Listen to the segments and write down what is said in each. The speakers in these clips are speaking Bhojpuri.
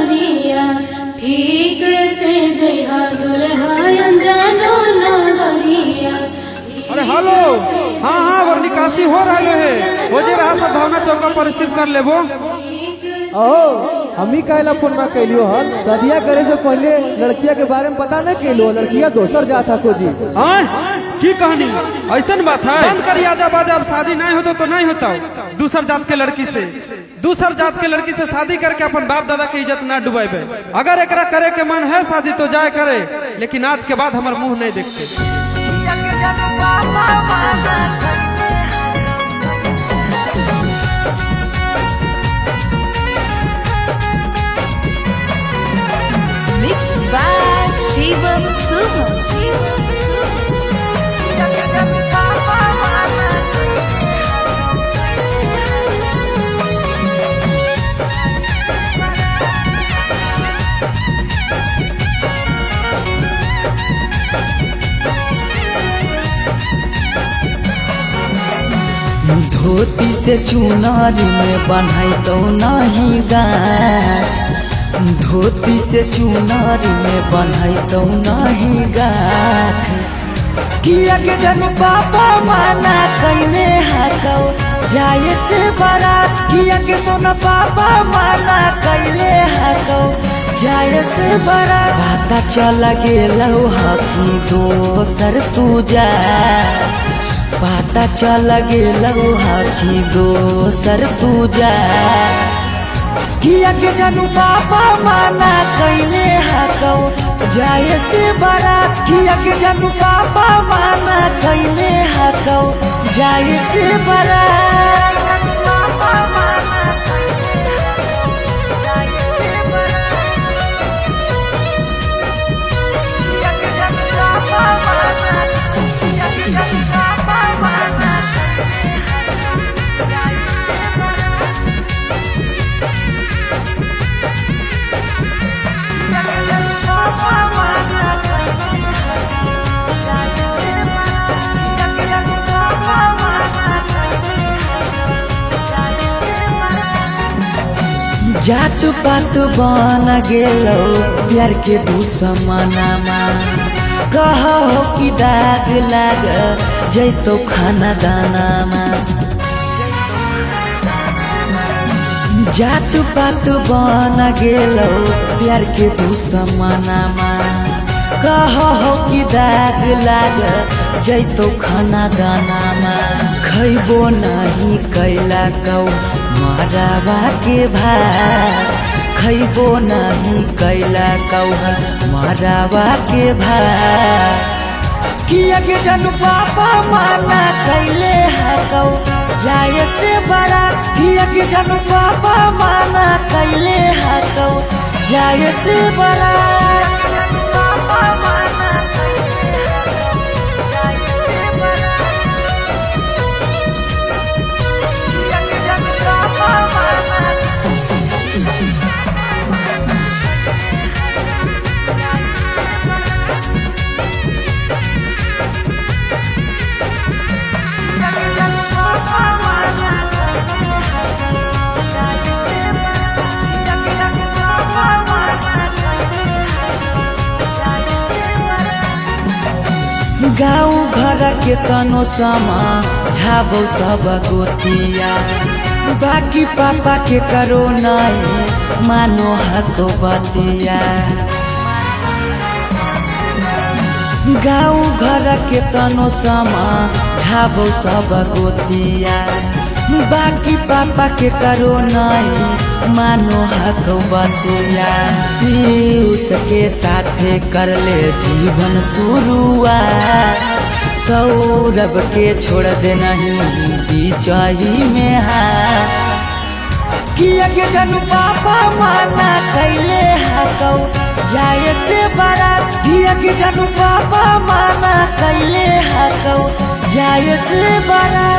नगरिया ठीक से जइहा दुल्हा अनजानो नगरिया। अरे हेलो, हाँ हाँ वो निकासी हो रहा है, हो जे रहा सब भावना चौका पर रिसीव कर लेबो। हम ही कहला फोन में कैलियो हल, शादिया करे से पहले लड़किया के बारे में पता नहीं कैलो, लड़किया दोसर जाता खोजी। की कहानी ऐसा बात है? बंद कर आजा बाजा, अब शादी नहीं होता तो नहीं होता। दूसर जात के लड़की से शादी करके अपन बाप दादा की इज्जत ना डुबाइबे। अगर एकरा करे के मन है शादी तो जाए करे, लेकिन आज के बाद हमार मुंह नहीं देखते। Mixed by Shivam Suham. धोती से चुनारी में बन्हाई तो नहीं गाय, धोती से चुनारी में बन्हाई तो नहीं गाय। किया के जनु पापा माना कइने हाकौ जाए से बारात, किया के सोना पापा माना कइले हाकौ जाए से बारात। पता चल गेलौ हकी दोसर तू जा, पता चल गेलौ हकी दोसर तू जा। किया के जानू पापा माना कइने हाकौ जाए से बारात, किया के जानू पापा माना कइने हाकौ जाए से बारात। जात पात बन गेलो प्यार के दुश्मनमा, कहो कि दाग लाग जैतो खाना दानामा। जात पात बन गेलो प्यार के दुश्मनमा, कहो कि दाग लाग जैतो खाना दानामा। खैबो नहीं कैला कौ मरावा के भात, खैबो नहीं कैला कौ मरावा के भात। किया के जानू पापा माना कैले हाकौ जाए से बारात, किया के जानू पापा माना कैले हाकौ जाए से बारात। गाँव घर के तनो समा झाबो सब गोतिया, बाकी पापा के करो नहीं मानो हको बतिया। गाँव घर के तनो समा झाबो सब गोतिया, बाकी पापा के करो नहीं मानो हको बतिया। उसके साथे कर ले जीवन शुरुआत, सौरभ के छोड़ दे नहीं बिचाही में हाथ। किया के जानू पापा माना कैले हाकौ जाए से बारात, किया के जानू पापा माना कैले हाकौ जाए से बारात।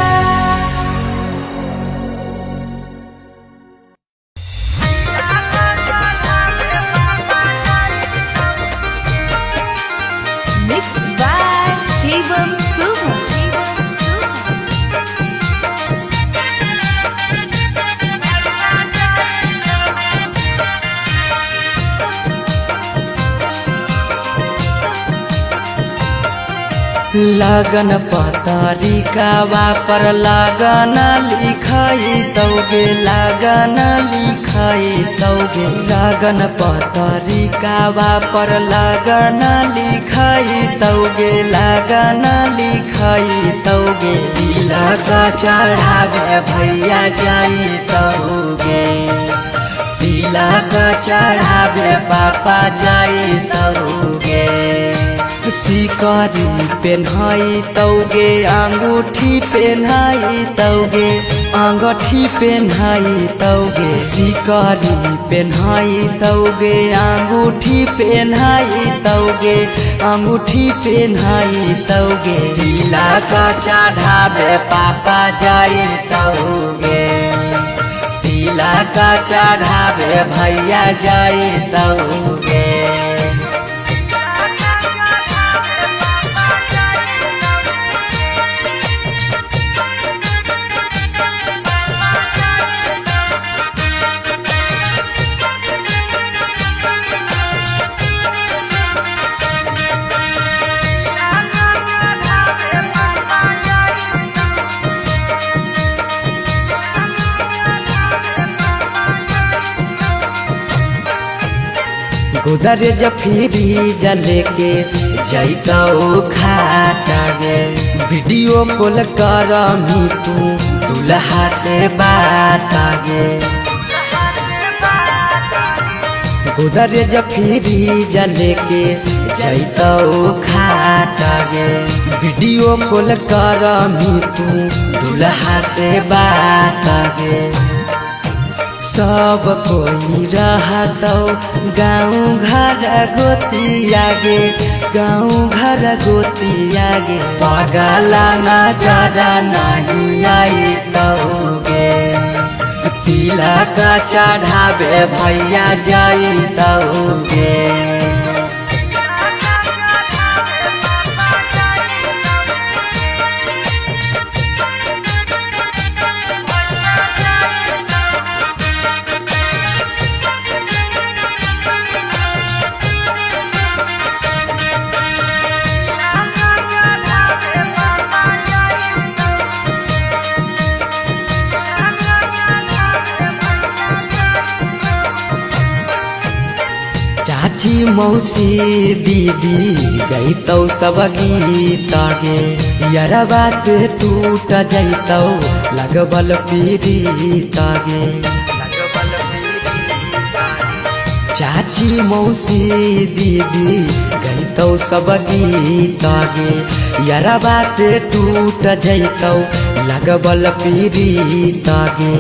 Mixed by Shivam Suham. लगन पतरिकावा पर लगन लिखाई तौगे लगन लिखाई तौगे लगन पतरिकावा पर लगन लिखाई तौगे लगन लिखाई तौगे तिलक चढ़ावे भैया जाई तौगे तिलक चढ़ावे पापा जाई तौगे सिकरी पेन्हाई तौगे अंगूठी पेन्हाई तौगे अंगूठी पेन्हाई तौगे सिकरी पेन्हाई तौगे अंगूठी पेन्हाई तौगे अंगूठी पेन्हाई तौगे तिलक चढ़ावे पापा जाई तौगे तिलक चढ़ावे भैया जाई तौगे गोदरेज फ्रिज लेके जैतौ खाता गे वीडियो कॉल कर तू दुल्हा से बात गे गोदरेज फ्रिज लेके जैतौ खाता गे वीडियो कॉल कर तू दुल्हा से बात गे सब कोई रहतौ गाँव घर गोतिया गे गाँव घर गोतिया गे पगला नजर नहीं आई तौगे तिलक चढ़ावे भैया जाई तौगे चाची मौसी दीदी गईतौ सब गीत गे यरबा से टूट जैतौ लगबल पीड़ित गे चाची मौसी दीदी गईतौ सब गीत गे यरबा से टूट जैतौ लगबल पीड़ित गे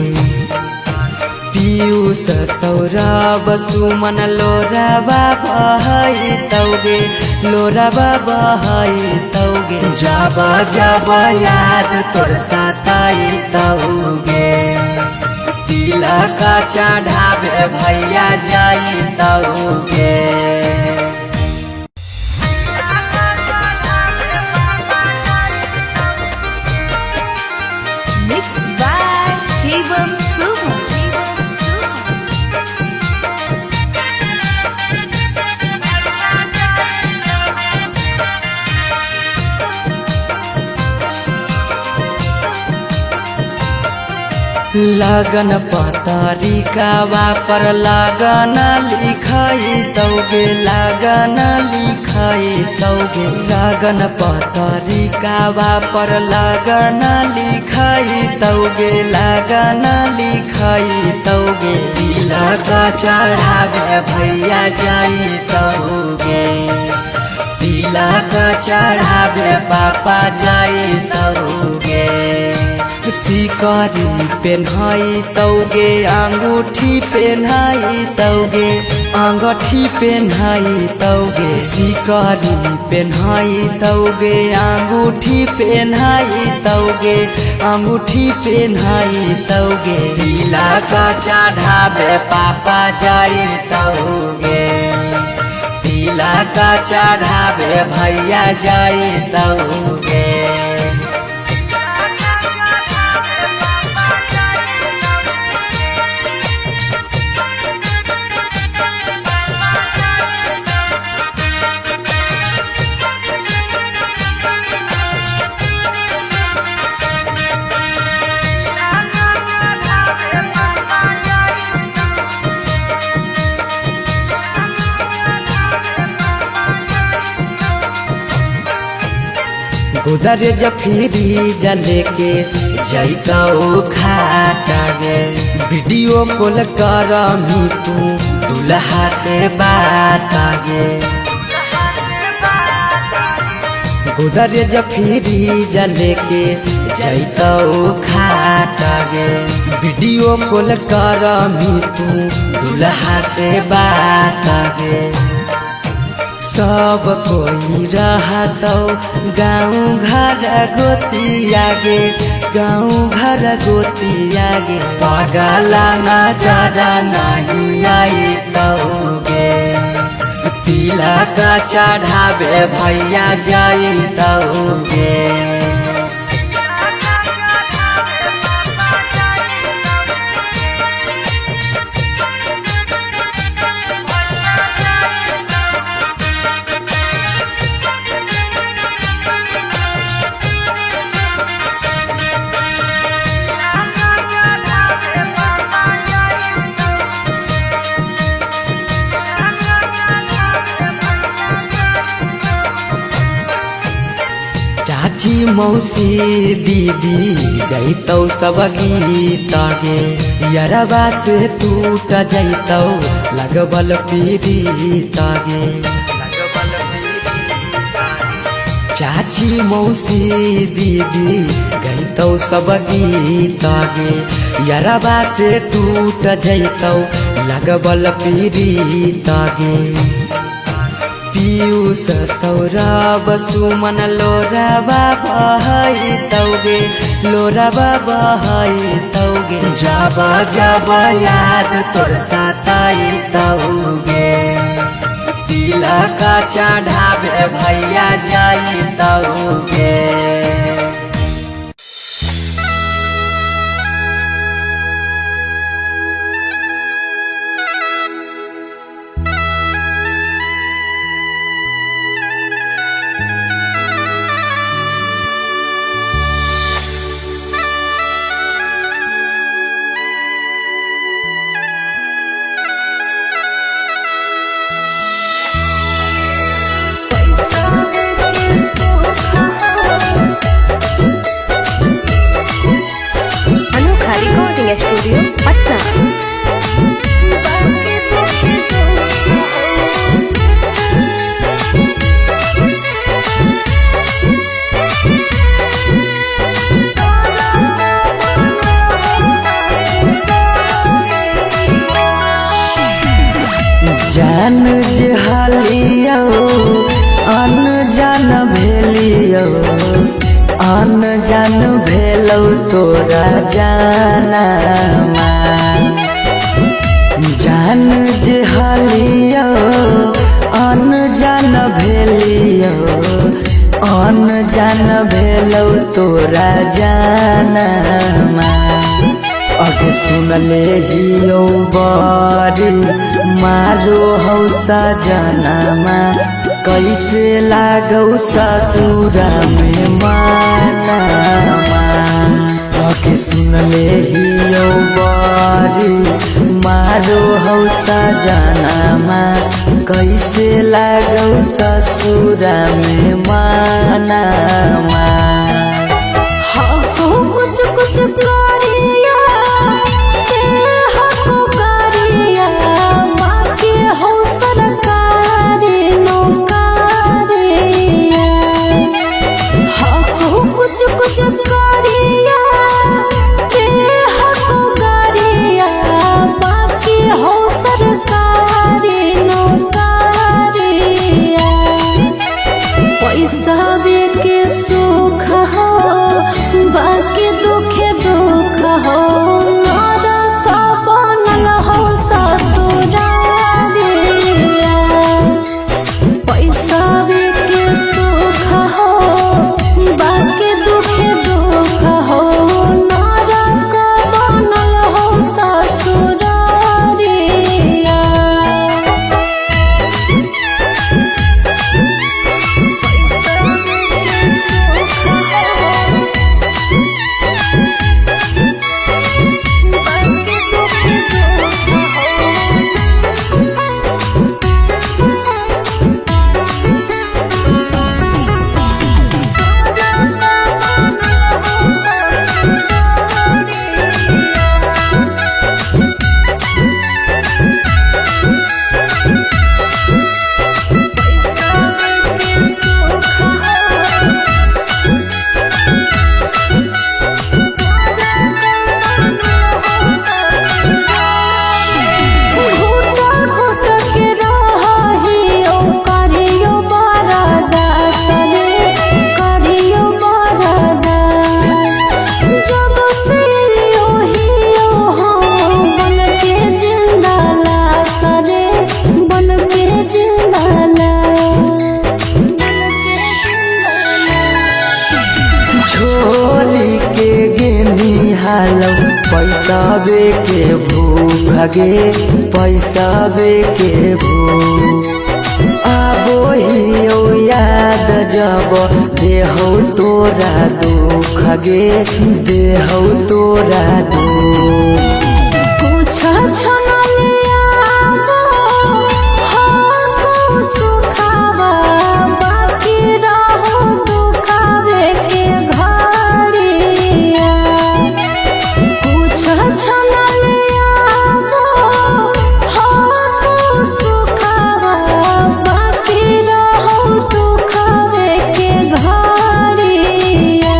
पीयूष सौरभ सुमन लोराबा बहाई तौगे लोराबा बहाई तौगे जब जब याद तोर सताई तौगे तिलक चढ़ावे भैया जाई तौगे मिक्स बाय शिवम सुमन लगन पतरिकावा पर लगन लिखाई तौगे लगन लिखाई तौगे लगन पतरिकावा पर लगन लिखाई तौगे लगन लिखाई तौगे तिलक चढ़ावे भैया जाई तौगे तिलक चढ़ावे पापा जाई तौगे सिकरी पेन्हाई तौगे अंगूठी पेन्हाई तौगे अंगूठी पेन्हाई तौगे सिकरी पेन्हाई तौगे अंगूठी पेन्हाई तौगे अंगूठी पेन्हाई तौगे तिलक चढ़ावे पापा जाई तौगे तिलक चढ़ावे भैया जाई तौगे गोदरे जफीरी जले के जैतो खाटा गे वीडियो कॉल कर मी तू दुल्हा से बात गे गोदरे जफीरी जले के जैतो खाटा गे वीडियो कॉल कर मी तू दुल्हा से बात गे सब कोई रहतो गाँव घर गोतिया गे गाँव घर गोतिया गे पगला नजरा नहीं आई तौगे तिलक चढ़ावे भैया जाई तौगे चाची मौसी दीदी गईतौ सब गीत गे यरबा से टूट जैतौ लगबल पीड़ित गे चाची मौसी दीदी गईतौ सब गीत गे यरबा से टूट जैतौ लगबल पीड़ित गे पीयूष सौरभ सुमन लोराबा बहई तौगे लोराबा बहई तौगे जब जब याद तोर सताई तौगे तिलक चढ़ावे भैया जाई तौगे स्टूडियो पटना। जान जहालियो अनजान भेलियो अनजान भेलौ तोरा जाना जान जहालियो अनजान भेलियो अनजान भेलौ तोरा जाना अग सुनले हियो बड़ी मारो हौ सजनमा कैसे लागौ ससुरा में मानमा अग सुनले हियो बड़ी मारो हौ सजनमा कैसे लागौ ससुरा में मानमा कुछ कुछ करिया के हको करिया माँ के हो सरकारी नौकरिया हको कुछ कुछ करिया के हको करिया माँ के हो सरकारी नौकरिया पैसा के सुख पैसावे के भूख गे पैसावे के भूख आबो ही ओ याद जब देहौ तोरा दुख गे देहौ तोरा दुख कुछ छनलिया हो सुखावा बाकी रहो दुखावे के घड़िया कुछ छनलिया हो सुखावा बाकी रहो दुखावे के घड़िया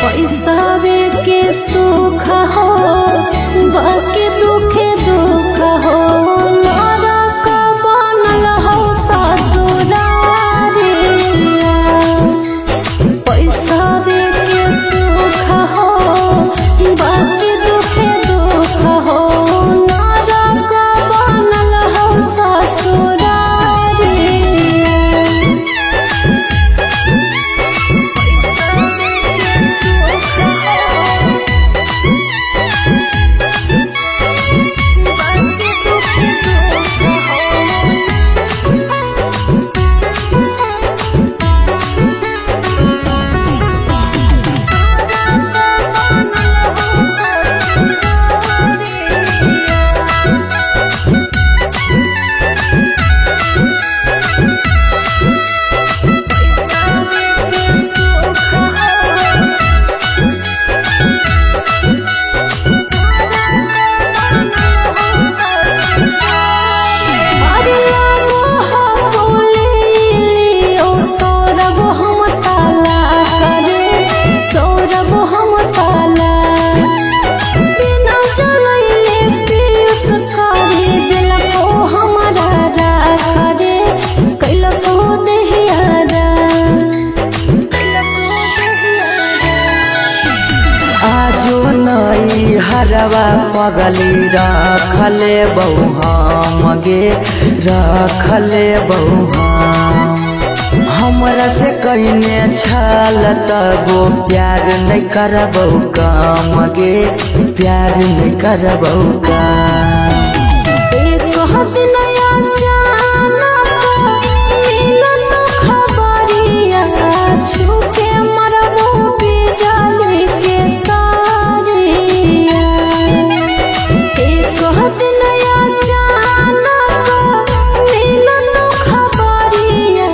पैसावे के सुख हो बाकी दुखे दुख हो नरक बनल हो ससुरारिया पैसावे के सुख हो बाकी दुखे दुख हो नरक बनल हो ससुरारिया आजो नई हरवा पगली रखले बहु गे रखले बहु हमरा से कहीने छल तगो प्यार नहीं करबौ काम गे प्यार नहीं करबौ काम एक दिन अचानक मिलल खबरिया छूके मरबो बिजली के तारिया एक दिन अचानक मिलल खबरिया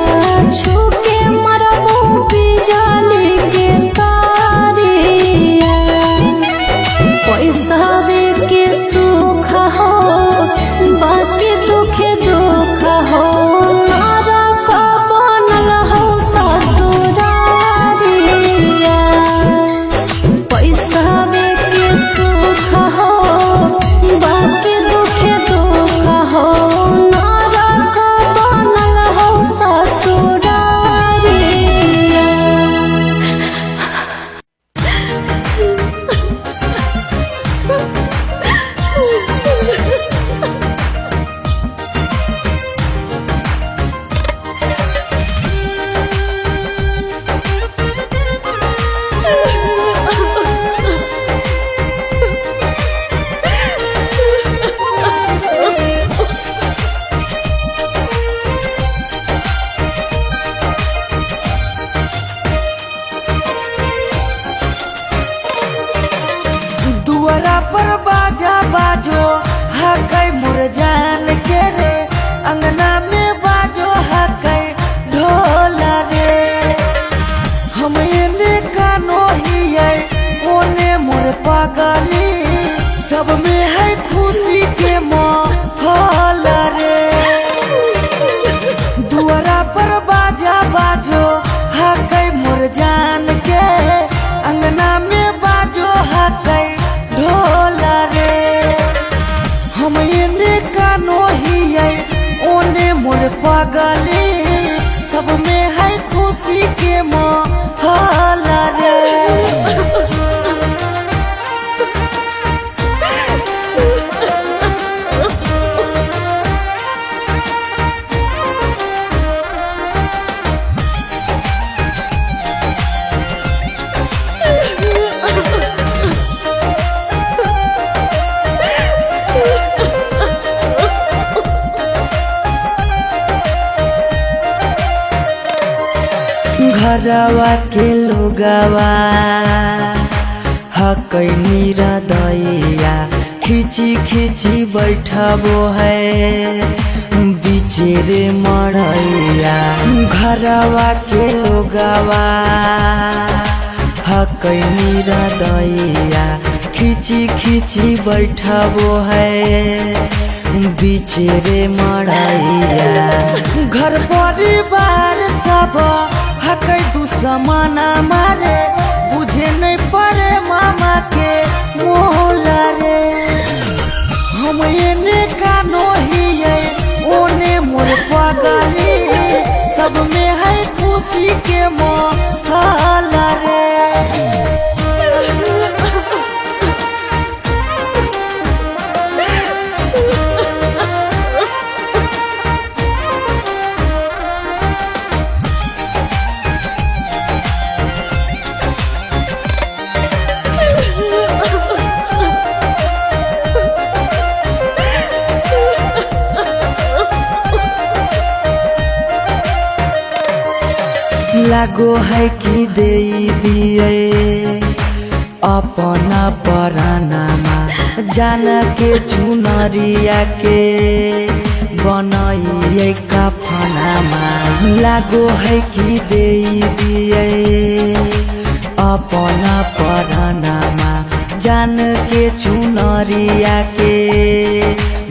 छूके मरबो बिजली के तारिया पैसावे के सुख हो बाकी दुखे दुख हो नरक बनल हो ससुरारिया पैसावे के सुख हो बाकी दुखे दुख हो नरक बनल हो ससुरारिया दुआरा पर बाजा बाजो हकै मुरजान के रे अंगना में बाजो हकै ढोल रे हम एने कानो हियै ओने मोर पागली सब में है खुशी के माहौल रे दुआरा पर बाजा बाजो हकै मुरजान के अंगना में बाजो हकै ढोल रे हम एने कानो हियै ओने मोर पागली सब में है खुशी के माहौल रे घरवा के लोगवा हकैनी हृदया खिची खिची बैठबो है बिचेरे मड़ैया। घरवा के लोगवा हकैनी हृदया खिची खिची बैठबो है बिचेरे मड़ैया। घर परिवार सब हकै दुश्मन मारे बुझे नहीं पड़े मामा के मोहल रे। हम एने कानो हिये ओने मोर पगली सब में है खुशी के माहौल रे। लागो है कि दे दिए अपना परानामा जान के चुनरिया के बनाइए कफनामा। लागो है कि दे दिए अपना परानामा जान के चुनरिया के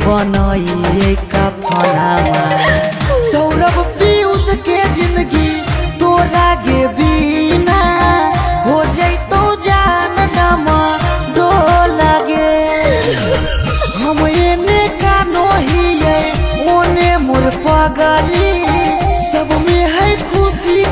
बनाइए कफनामा। सौरभ पीयूष के जिंदगी तोरा गे बिना हो जैतो जान डमा डोला गे। हम एने कानो हिये ओने मोर पगली सब में है खुशी